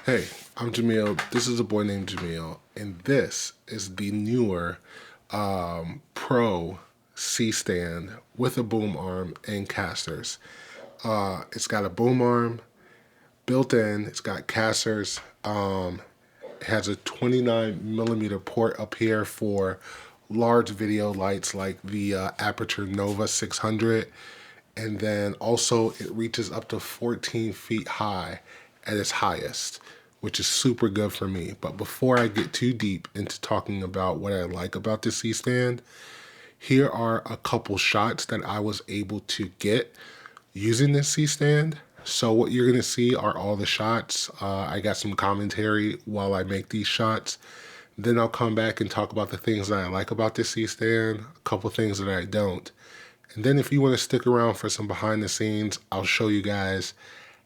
Hey, I'm Jamil. This is a boy named Jamil, and this is the newer Pro C stand with a boom arm and casters. It's got a boom arm built in. It's got casters. It has a 29 millimeter port up here for large video lights like the Aputure Nova 600, and then also it reaches up to 14 feet high at its highest, which is super good for me. But before I get too deep into talking about what I like about the C-stand, here are a couple shots that I was able to get using this C-stand. So what you're gonna see are all the shots. I got some commentary while I make these shots. Then I'll come back and talk about the things that I like about this C-stand, a couple things that I don't. And then if you want to stick around for some behind the scenes, I'll show you guys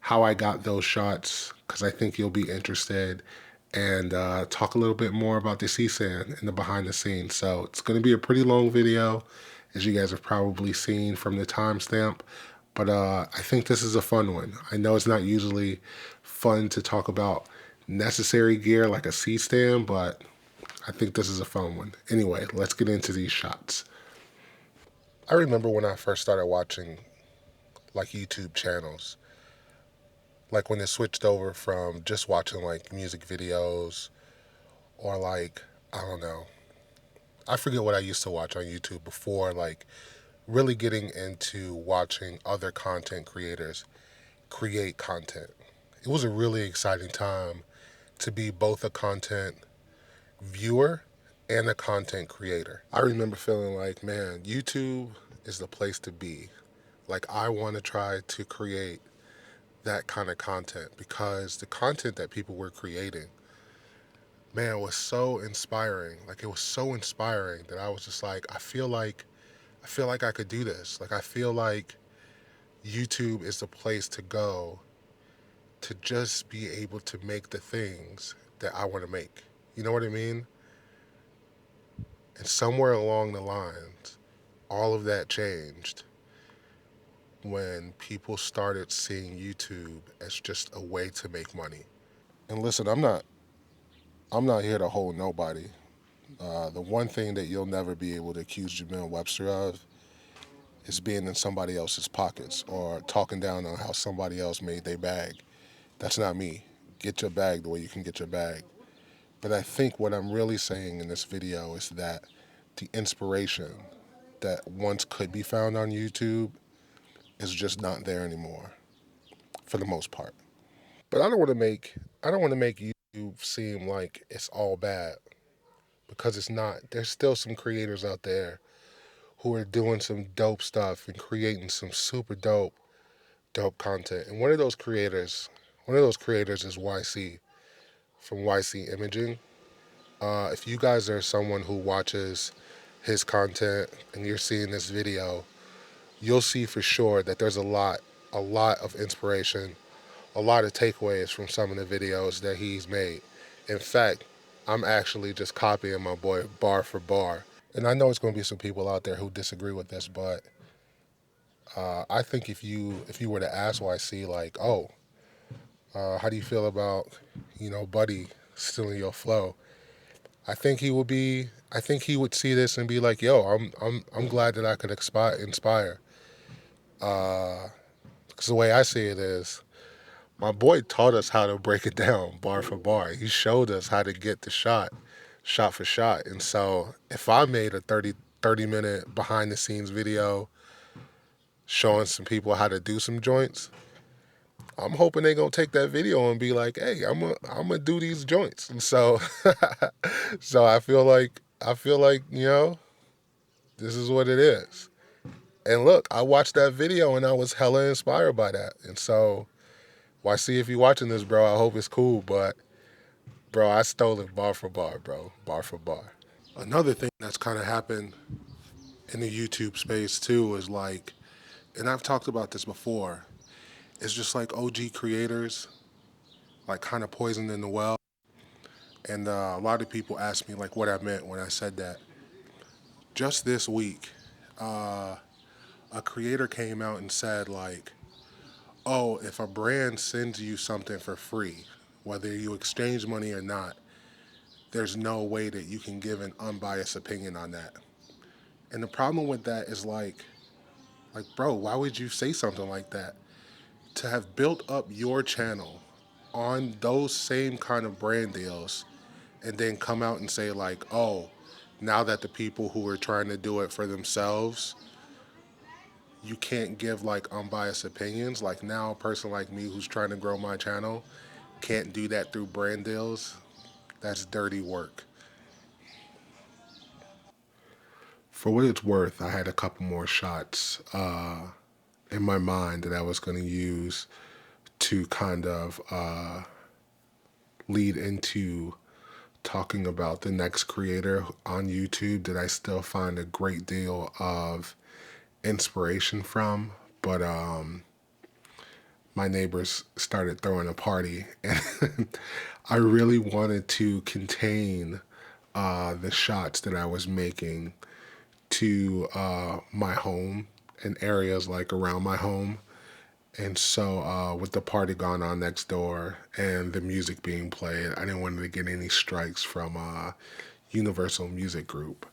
how I got those shots because I think you'll be interested, and talk a little bit more about the CSAN and the behind the scenes. So it's going to be a pretty long video, as you guys have probably seen from the timestamp. But I think this is a fun one. I know it's not usually fun to talk about necessary gear like a C-stand, but I think this is a fun one. Anyway, let's get into these shots. I remember when I first started watching like YouTube channels, like when it switched over from just watching like music videos or like, I don't know, I forget what I used to watch on YouTube before like really getting into watching other content creators create content. It was a really exciting time to be both a content viewer and a content creator. I remember feeling like, man, YouTube is the place to be. Like, I want to try to create that kind of content because the content that people were creating, man, was so inspiring. Like, it was so inspiring that I was just like, I feel like I could do this. Like, I feel like YouTube is the place to go to just be able to make the things that I want to make. You know what I mean? And somewhere along the lines, all of that changed when people started seeing YouTube as just a way to make money. And listen, I'm not here to hold nobody. The one thing that you'll never be able to accuse Jamil Webster of is being in somebody else's pockets or talking down on how somebody else made their bag. That's not me. Get your bag the way you can get your bag. But I think what I'm really saying in this video is that the inspiration that once could be found on YouTube is just not there anymore, for the most part. But I don't want to make YouTube seem like it's all bad because it's not. There's still some creators out there who are doing some dope stuff and creating some super dope content. And one of those creators is YC from YC Imaging. If you guys are someone who watches his content and you're seeing this video, you'll see for sure that there's a lot of inspiration, a lot of takeaways from some of the videos that he's made. In fact, I'm actually just copying my boy bar for bar. And I know it's going to be some people out there who disagree with this, but I think if you were to ask YC like, oh, how do you feel about Buddy stealing your flow? I think he would see this and be like, yo, I'm glad that I could inspire. Because the way I see it is, my boy taught us how to break it down bar for bar. He showed us how to get the shot for shot. And so if I made a 30 minute behind the scenes video showing some people how to do some joints, I'm hoping they gonna take that video and be like, hey, I'm gonna do these joints. And so so I feel like this is what it is. And look, I watched that video and I was hella inspired by that. And so YC, if you're watching this, bro, I hope it's cool. But bro, I stole it bar for bar, bro. Bar for bar. Another thing that's kind of happened in the YouTube space too is like, and I've talked about this before, it's just like OG creators like kind of poisoned in the well. And a lot of people ask me like what I meant when I said that. Just this week, a creator came out and said like, oh, if a brand sends you something for free, whether you exchange money or not, there's no way that you can give an unbiased opinion on that. And the problem with that is like, bro, why would you say something like that? To have built up your channel on those same kind of brand deals and then come out and say like, oh, now that the people who are trying to do it for themselves, you can't give like unbiased opinions. Like now a person like me who's trying to grow my channel can't do that through brand deals. That's dirty work. For what it's worth, I had a couple more shots in my mind that I was going to use to kind of lead into talking about the next creator on YouTube that I still find a great deal of inspiration from. But my neighbors started throwing a party, and I really wanted to contain the shots that I was making to my home and areas like around my home. And so, with the party going on next door and the music being played, I didn't want to get any strikes from Universal Music Group.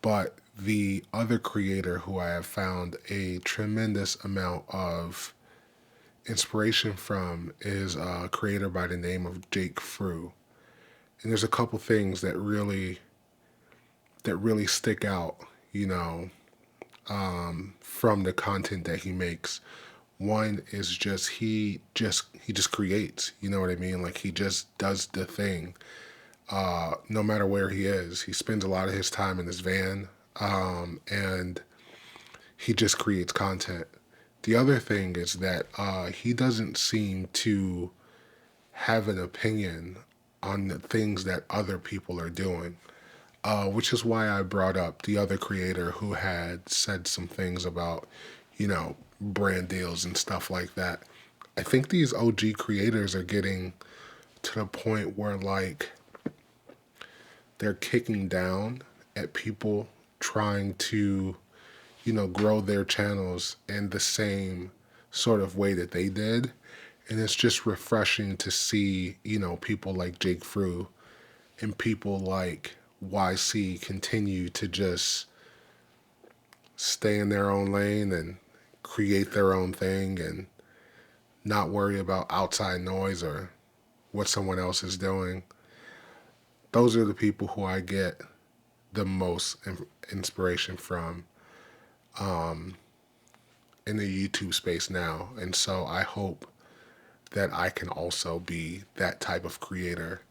But the other creator who I have found a tremendous amount of inspiration from is a creator by the name of Jake Frew. And there's a couple things that really stick out, you know, from the content that he makes. One is just he just creates, you know what I mean? Like he just does the thing. No matter where he is, he spends a lot of his time in his van, and he just creates content. The other thing is that he doesn't seem to have an opinion on the things that other people are doing, which is why I brought up the other creator who had said some things about, brand deals and stuff like that. I think these OG creators are getting to the point where, like, they're kicking down at people trying to, grow their channels in the same sort of way that they did. And it's just refreshing to see, people like Jake Frew and people like YC continue to just stay in their own lane and create their own thing and not worry about outside noise or what someone else is doing. Those are the people who I get the most inspiration from in the YouTube space now. And so I hope that I can also be that type of creator,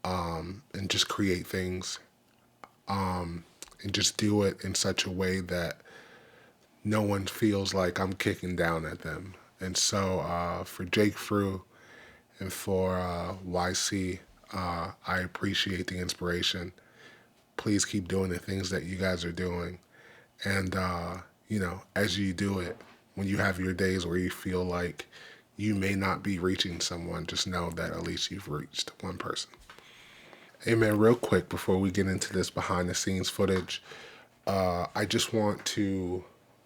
and just create things, and just do it in such a way that no one feels like I'm kicking down at them. And so for Jake Frew and for YC, I appreciate the inspiration. Please keep doing the things that you guys are doing. And, as you do it, when you have your days where you feel like you may not be reaching someone, just know that at least you've reached one person. Hey man, real quick before we get into this behind the scenes footage, I just want to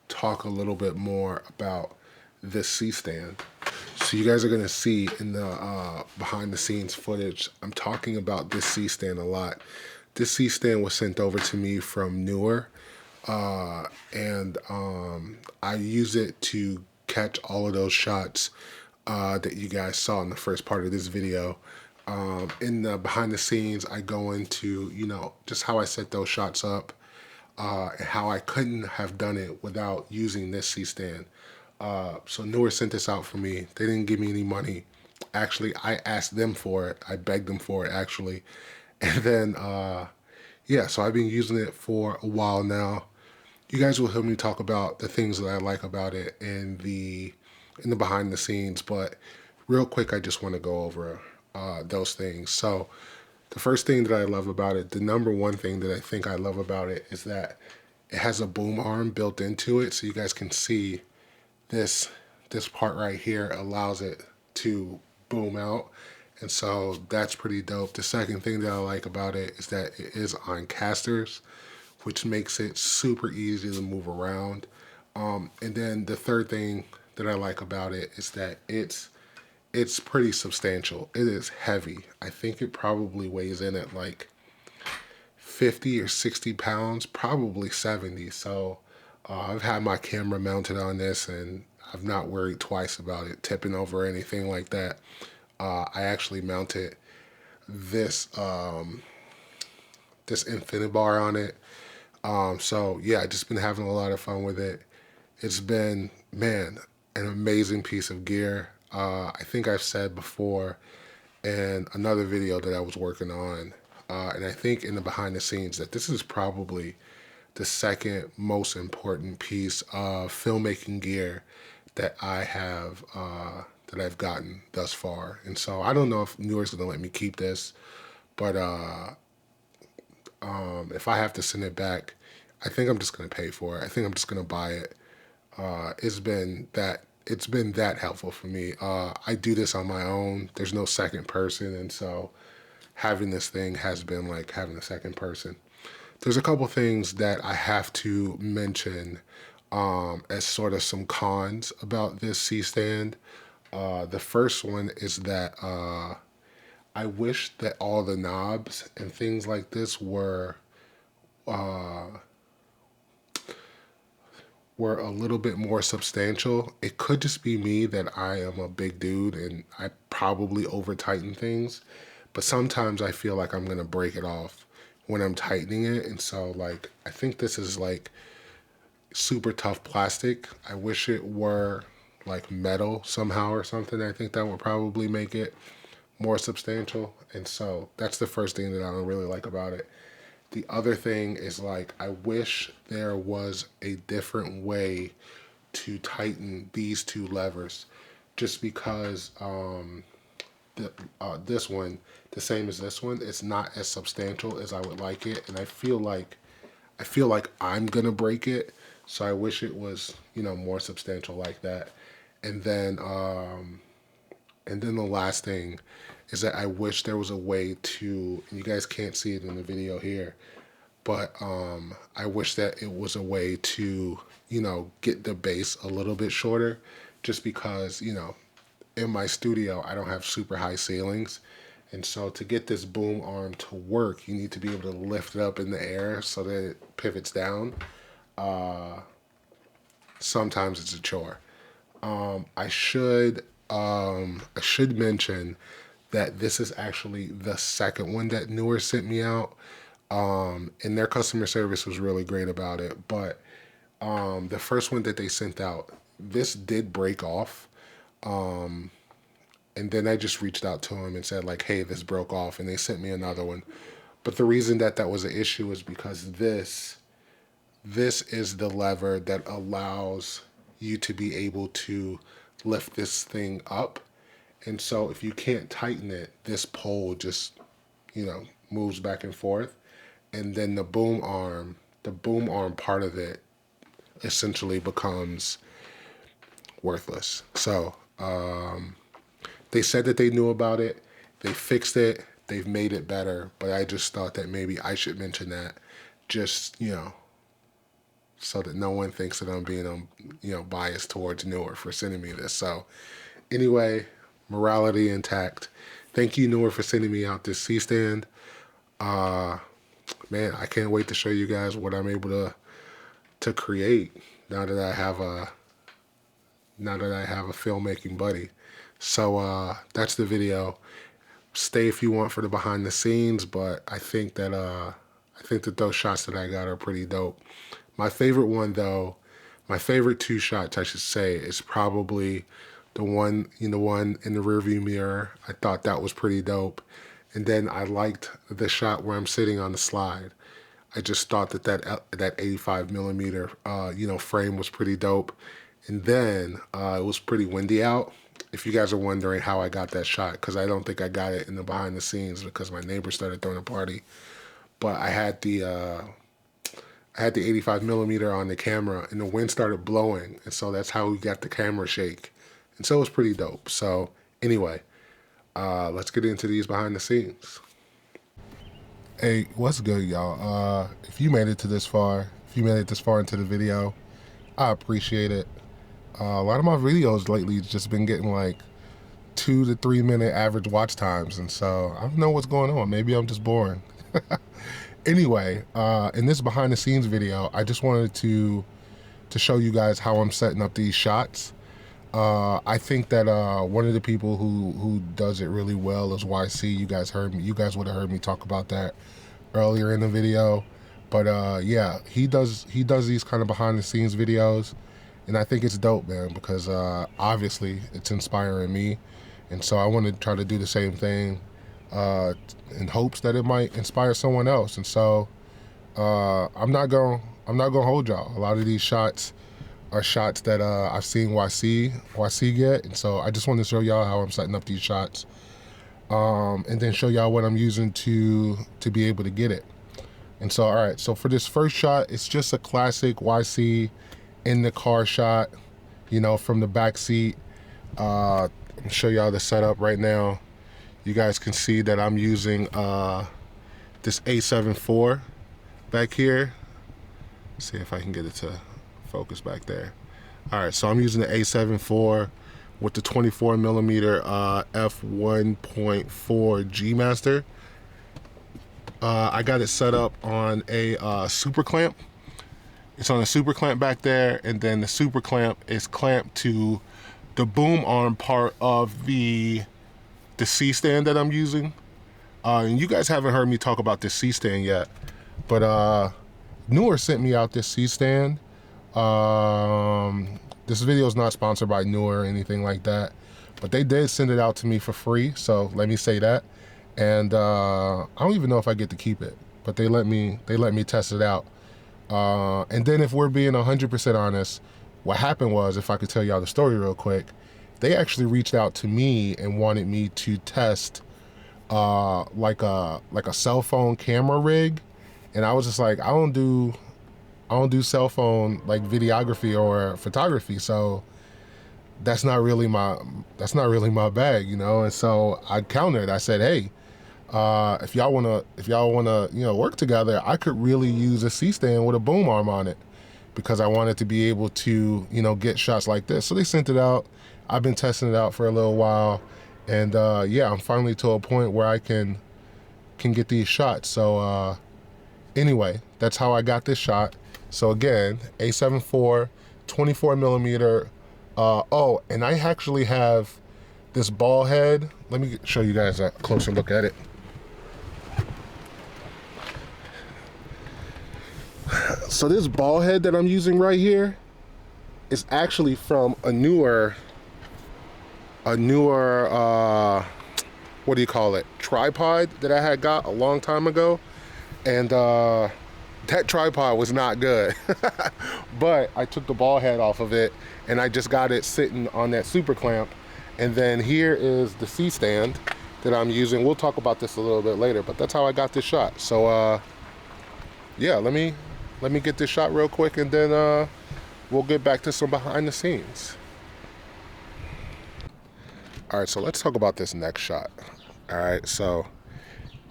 talk a little bit more about this C-stand. So you guys are going to see in the behind the scenes footage, I'm talking about this C-stand a lot. This C-stand was sent over to me from NEEWER, and I use it to catch all of those shots that you guys saw in the first part of this video. In the behind the scenes, I go into, just how I set those shots up, and how I couldn't have done it without using this C-stand. So NEEWER sent this out for me. They didn't give me any money. Actually, I asked them for it. I begged them for it, actually. And then, so I've been using it for a while now. You guys will hear me talk about the things that I like about it in the behind the scenes, but real quick, I just want to go over those things. So the first thing that I love about it, the number one thing that I think I love about it, is that it has a boom arm built into it, so you guys can see this part right here allows it to boom out. And so that's pretty dope. The second thing that I like about it is that it is on casters, which makes it super easy to move around. And then the third thing that I like about it is that it's it's pretty substantial. It is heavy. I think it probably weighs in at like 50 or 60 pounds, probably 70. So I've had my camera mounted on this and I've not worried twice about it tipping over or anything like that. I actually mounted this this Infinibar on it. So yeah, I just been having a lot of fun with it. It's been, man, an amazing piece of gear. I think I've said before in another video that I was working on, and I think in the behind the scenes, that this is probably the second most important piece of filmmaking gear that I have that I've gotten thus far. And so I don't know if NEEWER's gonna let me keep this, but if I have to send it back, I think I'm just gonna pay for it. I think I'm just gonna buy it. It's been that helpful for me. I do this on my own. There's no second person, and so having this thing has been like having a second person. There's a couple things that I have to mention as sort of some cons about this C-stand. The first one is that I wish that all the knobs and things like this were a little bit more substantial. It could just be me that I am a big dude and I probably over tighten things, but sometimes I feel like I'm gonna break it off when I'm tightening it. And so like, I think this is like super tough plastic. I wish it were like metal somehow or something. I think that would probably make it more substantial. And so that's the first thing that I don't really like about it. The other thing is like, I wish there was a different way to tighten these two levers, just because this one, the same as this one, it's not as substantial as I would like it, and I feel like I'm gonna break it. So I wish it was, you know, more substantial like that. And then the last thing is that I wish there was a way to, and you guys can't see it in the video here, but I wish that it was a way to, you know, get the bass a little bit shorter, just because, you know, in my studio, I don't have super high ceilings. And so to get this boom arm to work, you need to be able to lift it up in the air so that it pivots down. Sometimes it's a chore. I should mention that this is actually the second one that NEEWER sent me out. And their customer service was really great about it. But the first one that they sent out, this did break off. And then I just reached out to them and said like, hey, this broke off, and they sent me another one. But the reason that was an issue is because this is the lever that allows you to be able to lift this thing up. And so if you can't tighten it, this pole just, you know, moves back and forth. And then the boom arm part of it essentially becomes worthless. So they said that they knew about it, they fixed it, they've made it better, but I just thought that maybe I should mention that, just, you know, so that no one thinks that I'm being, you know, biased towards NEEWER for sending me this. So anyway, morality intact. Thank you, NEEWER, for sending me out this C-stand. Man, I can't wait to show you guys what I'm able to create now that I have a filmmaking buddy. So that's the video. Stay if you want for the behind the scenes, but I think that those shots that I got are pretty dope. My favorite one though, my favorite two shots I should say, is probably the one in the rearview mirror. I thought that was pretty dope. And then I liked the shot where I'm sitting on the slide. I just thought that 85 millimeter, you know, frame was pretty dope. And then it was pretty windy out. If you guys are wondering how I got that shot, because I don't think I got it in the behind the scenes because my neighbor started throwing a party. But I had the 85 millimeter on the camera, and the wind started blowing, and so that's how we got the camera shake. And so it was pretty dope. So anyway, let's get into these behind the scenes. Hey, what's good, y'all? If you made it this far into the video, I appreciate it. A lot of my videos lately just been getting like 2 to 3 minute average watch times, and so I don't know what's going on. Maybe I'm just boring. Anyway, in this behind the scenes video, I just wanted to show you guys how I'm setting up these shots. I think that one of the people who does it really well is YC. You guys would have heard me talk about that earlier in the video. But yeah, he does these kind of behind the scenes videos, and I think it's dope, man, because obviously it's inspiring me, and so I want to try to do the same thing in hopes that it might inspire someone else. And so I'm not gonna hold y'all. A lot of these shots are shots that I've seen YC get, and so I just want to show y'all how I'm setting up these shots, and then show y'all what I'm using to be able to get it. And so, all right, so for this first shot, it's just a classic YC in the car shot, you know, from the back seat. I'm gonna show y'all the setup right now. You guys can see that I'm using this A7 IV back here. Let's see if I can get it to focus back there. All right, so I'm using the A7 IV with the 24mm f1.4 G Master. I got it set up on a super clamp. It's on a super clamp back there, and then the super clamp is clamped to the boom arm part of the C stand that I'm using. And you guys haven't heard me talk about this C stand yet, but NEEWER sent me out this C stand. This video is not sponsored by NEEWER or anything like that, but they did send it out to me for free, so let me say that. And I don't even know if I get to keep it, but they let me test it out. And then if we're being 100% honest, what happened was, if I could tell y'all the story real quick, they actually reached out to me and wanted me to test like a cell phone camera rig, and I was just like, I don't do cell phone like videography or photography, so that's not really my bag, you know. And so I countered. I said, hey, if y'all wanna you know, work together, I could really use a C stand with a boom arm on it, because I wanted to be able to, you know, get shots like this. So they sent it out. I've been testing it out for a little while, and yeah, I'm finally to a point where I can get these shots. So anyway, that's how I got this shot. So again, A7 IV, 24mm. Oh, and I actually have this ball head. Let me show you guys a closer look at it. So this ball head that I'm using right here is actually from a newer what do you call it, tripod that I had got a long time ago, and that tripod was not good. But I took the ball head off of it, and I just got it sitting on that super clamp. And then here is the C stand that I'm using. We'll talk about this a little bit later, but that's how I got this shot. So yeah, let me get this shot real quick, and then we'll get back to some behind the scenes. All right, so let's talk about this next shot. All right, so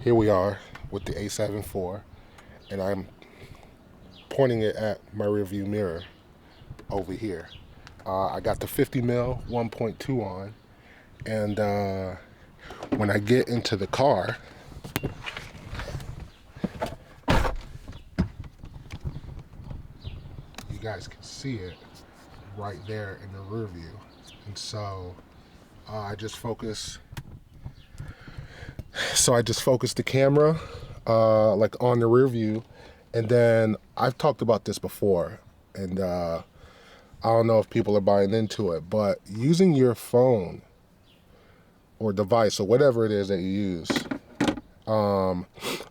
here we are with the A7 IV, and I'm pointing it at my rearview mirror over here. I got the 50mm 1.2 on, and when I get into the car, you guys can see it right there in the rear view. And so I just focus the camera like on the rear view. And then I've talked about this before, and I don't know if people are buying into it, but using your phone or device or whatever it is that you use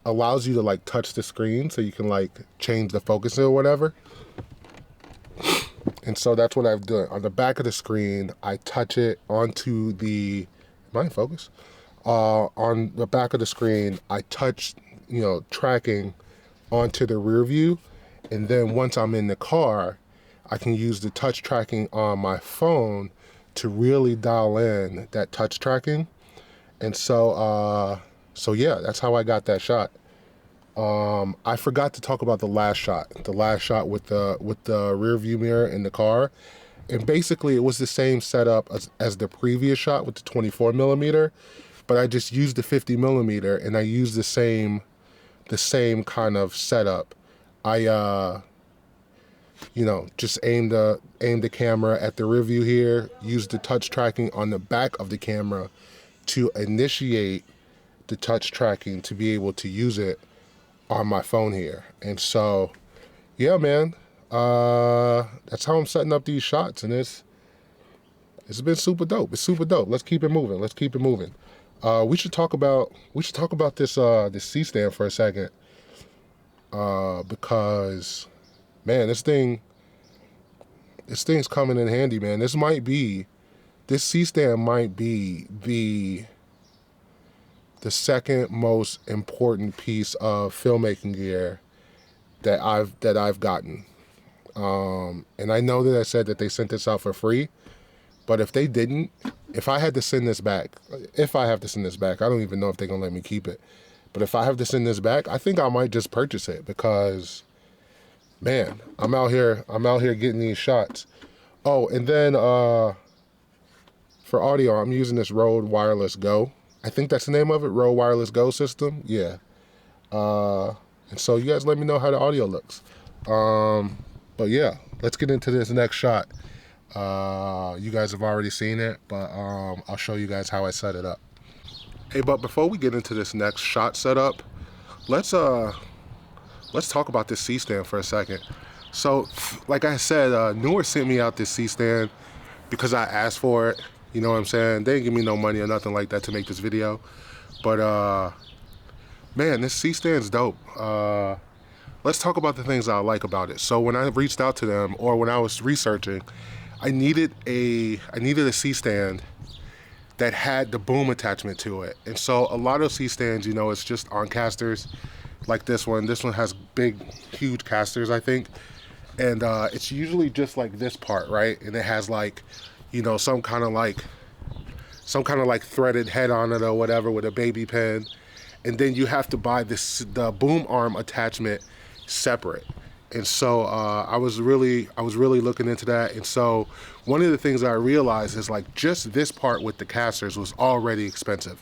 allows you to like touch the screen, so you can like change the focus or whatever. And so that's what I've done. On the back of the screen, I touch it onto the, am I in focus? On the back of the screen, I touch, you know, tracking onto the rear view. And then once I'm in the car, I can use the touch tracking on my phone to really dial in that touch tracking. And so, so yeah, that's how I got that shot. I forgot to talk about the last shot with the rear view mirror in the car. And basically it was the same setup as the previous shot with the 24 millimeter, but I just used the 50 millimeter and I used the same kind of setup. I just aim the camera at the rear view here, use the touch tracking on the back of the camera to initiate the touch tracking to be able to use it on my phone here. And so, yeah, man, that's how I'm setting up these shots, and it's been super dope. It's super dope. Let's keep it moving. We should talk about this C-stand for a second, because, man, this thing's coming in handy, man. This C-stand might be the second most important piece of filmmaking gear that I've gotten. And I know that I said that they sent this out for free, but if they didn't, if I have to send this back, I don't even know if they're gonna let me keep it. But if I have to send this back, I think I might just purchase it, because, man, I'm out here getting these shots. Oh, and then for audio, I'm using this Rode Wireless Go. I think that's the name of it, Rode Wireless Go system. Yeah. And so you guys let me know how the audio looks. But yeah, let's get into this next shot. You guys have already seen it, but I'll show you guys how I set it up. Hey, but before we get into this next shot setup, let's talk about this C-stand for a second. So, like I said, NEEWER sent me out this C-stand because I asked for it. You know what I'm saying? They didn't give me no money or nothing like that to make this video. But, man, this C-stand's dope. Let's talk about the things I like about it. So when I reached out to them, or when I was researching, I needed a C-stand that had the boom attachment to it. And so a lot of C-stands, it's just on casters, like this one. This one has big, huge casters, I think. And it's usually just like this part, right? And it has like, some kind of like threaded head on it or whatever with a baby pin. And then you have to buy the boom arm attachment separate. And so I was really looking into that. And so one of the things I realized is, like, just this part with the casters was already expensive,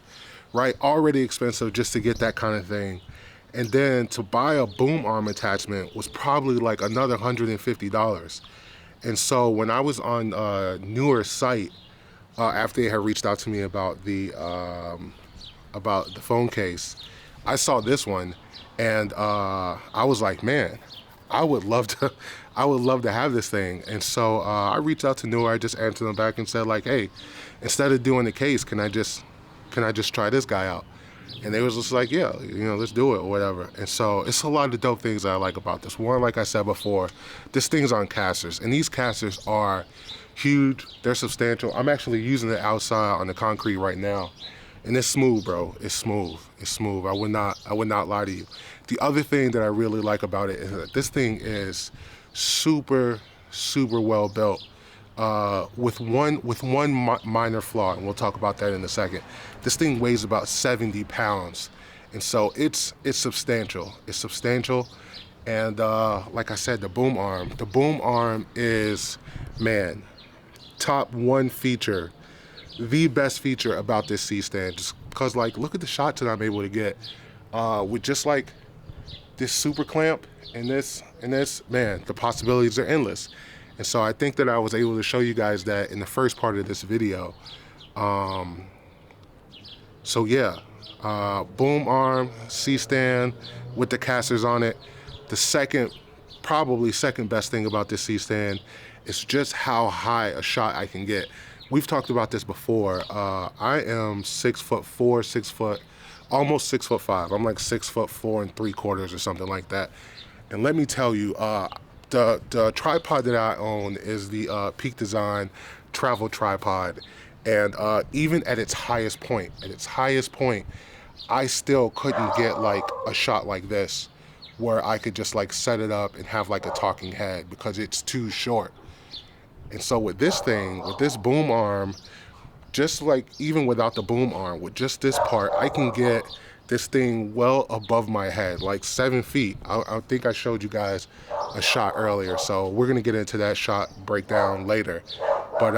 right? Already expensive just to get that kind of thing. And then to buy a boom arm attachment was probably like another $150. And so when I was on NEEWER's site, after they had reached out to me about the phone case, I saw this one, and I was like, man, I would love to have this thing. And so I reached out to NEEWER. I just answered them back and said, like, hey, instead of doing the case, can I just try this guy out? And they was just like, yeah, let's do it or whatever. And so it's a lot of dope things that I like about this. One, like I said before, this thing's on casters, and these casters are huge. They're substantial. I'm actually using it outside on the concrete right now, and it's smooth, bro. It's smooth. I would not lie to you. The other thing that I really like about it is that this thing is super, super well built. With one minor flaw, and we'll talk about that in a second. This thing weighs about 70 pounds, and so it's substantial. It's substantial, and like I said, the boom arm is, man, top one feature, the best feature about this C-stand. Just because, like, look at the shots that I'm able to get with just like this super clamp and this, man, the possibilities are endless. And so I think that I was able to show you guys that in the first part of this video. So yeah, boom arm, C-stand with the casters on it. The probably second best thing about this C-stand is just how high a shot I can get. We've talked about this before. I am 6'4", almost 6'5". I'm like 6'4 3/4" or something like that. And let me tell you, the tripod that I own is the Peak Design travel tripod, and even at its highest point, I still couldn't get like a shot like this where I could just like set it up and have like a talking head, because it's too short. And so with this thing, with this boom arm, just like even without the boom arm, with just this part, I can get this thing well above my head, like 7 feet. I think I showed you guys a shot earlier, so we're gonna get into that shot breakdown later. But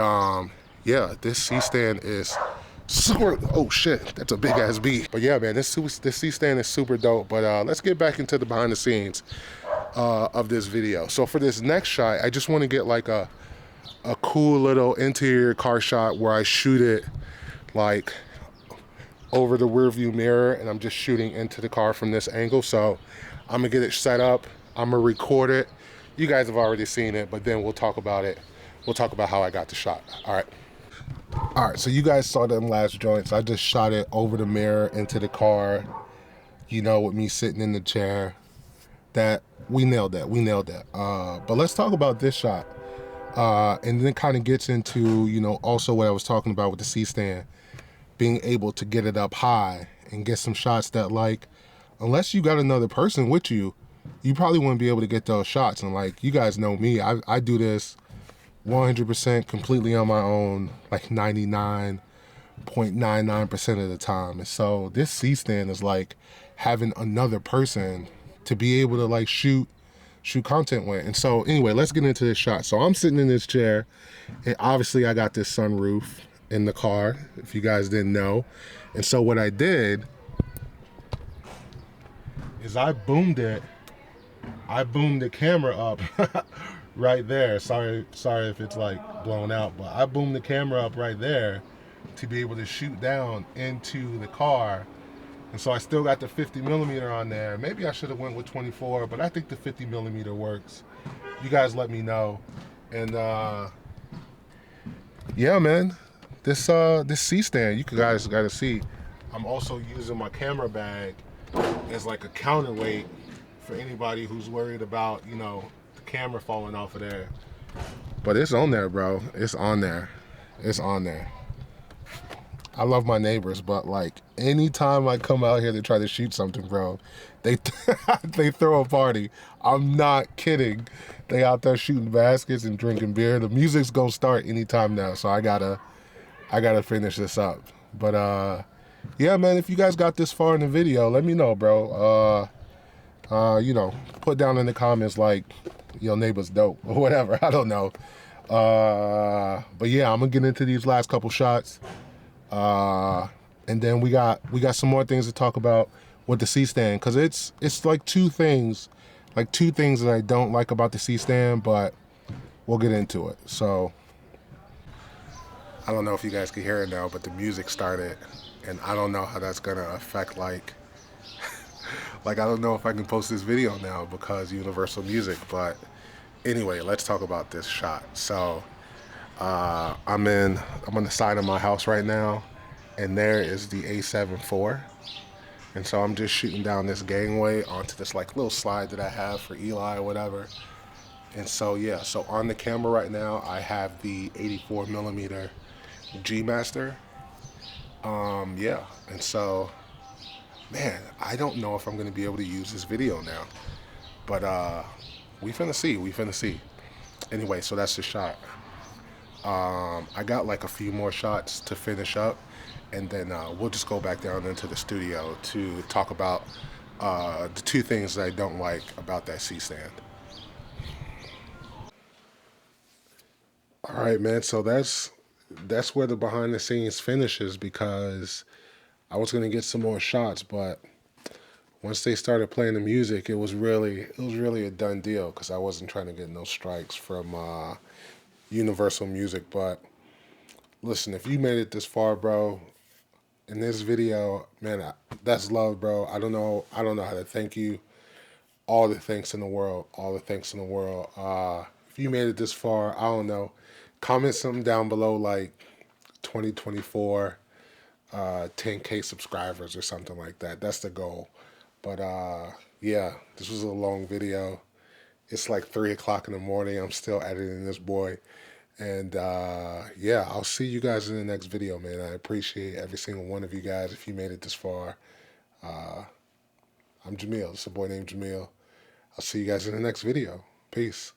yeah, this C-stand is super, oh shit, that's a big ass beat. But yeah, man, this C-stand is super dope. But let's get back into the behind the scenes of this video. So for this next shot, I just want to get like a cool little interior car shot where I shoot it like over the rear view mirror, and I'm just shooting into the car from this angle. So I'm gonna get it set up, I'm gonna record it. You guys have already seen it, but then we'll talk about it. We'll talk about how I got the shot. All right, so you guys saw them last joints. I just shot it over the mirror into the car, you know, with me sitting in the chair. That we nailed that. But let's talk about this shot. And then it kind of gets into, you know, also what I was talking about with the C-stand, being able to get it up high and get some shots that, like, unless you got another person with you, you probably wouldn't be able to get those shots. And like, you guys know me, I do this 100% completely on my own, like 99.99% of the time. And so this C-stand is like having another person to be able to like shoot content with. And so anyway, let's get into this shot. So I'm sitting in this chair, and obviously I got this sunroof in the car, if you guys didn't know. And so what I did is I boomed the camera up right there. Sorry if it's like blown out, but I boomed the camera up right there to be able to shoot down into the car. And so I still got the 50mm on there. Maybe I should have went with 24, but I think the 50mm works. You guys let me know. And yeah, man, this C-stand, you guys gotta see. I'm also using my camera bag as like a counterweight for anybody who's worried about, you know, the camera falling off of there. But it's on there, bro. It's on there. It's on there. I love my neighbors, but like anytime I come out here to try to shoot something, bro, they they throw a party. I'm not kidding. They out there shooting baskets and drinking beer. The music's gonna start anytime now, so I gotta finish this up. But yeah, man, if you guys got this far in the video, let me know, bro. You know, put down in the comments like your neighbor's dope or whatever. I don't know. But yeah, I'm gonna get into these last couple shots. And then we got some more things to talk about with the C-stand, because it's like two things that I don't like about the C-stand, but we'll get into it. So I don't know if you guys can hear it now, but the music started, and I don't know how that's gonna affect like like I don't know if I can post this video now because Universal Music. But anyway, let's talk about this shot. So I'm on the side of my house right now, and there is the A7 IV. And so I'm just shooting down this gangway onto this like little slide that I have for Eli or whatever. And so yeah, so on the camera right now I have the 84mm G Master. Yeah, and so man, I don't know if I'm gonna be able to use this video now, but we finna see. Anyway, so that's the shot. I got like a few more shots to finish up, and then we'll just go back down into the studio to talk about the two things that I don't like about that C-stand. All right, man, so that's where the behind the scenes finishes, because I was gonna get some more shots, but once they started playing the music, it was really a done deal, because I wasn't trying to get no strikes from Universal Music. But listen, if you made it this far, bro, in this video, man, that's love, bro. I don't know how to thank you. All the thanks in the world. If you made it this far, I don't know, comment something down below like 2024 10K subscribers or something like that. That's the goal. But yeah, this was a long video. It's like 3 o'clock in the morning. I'm still editing this boy. And yeah, I'll see you guys in the next video, man. I appreciate every single one of you guys if you made it this far. I'm Jamil. It's a boy named Jamil. I'll see you guys in the next video. Peace.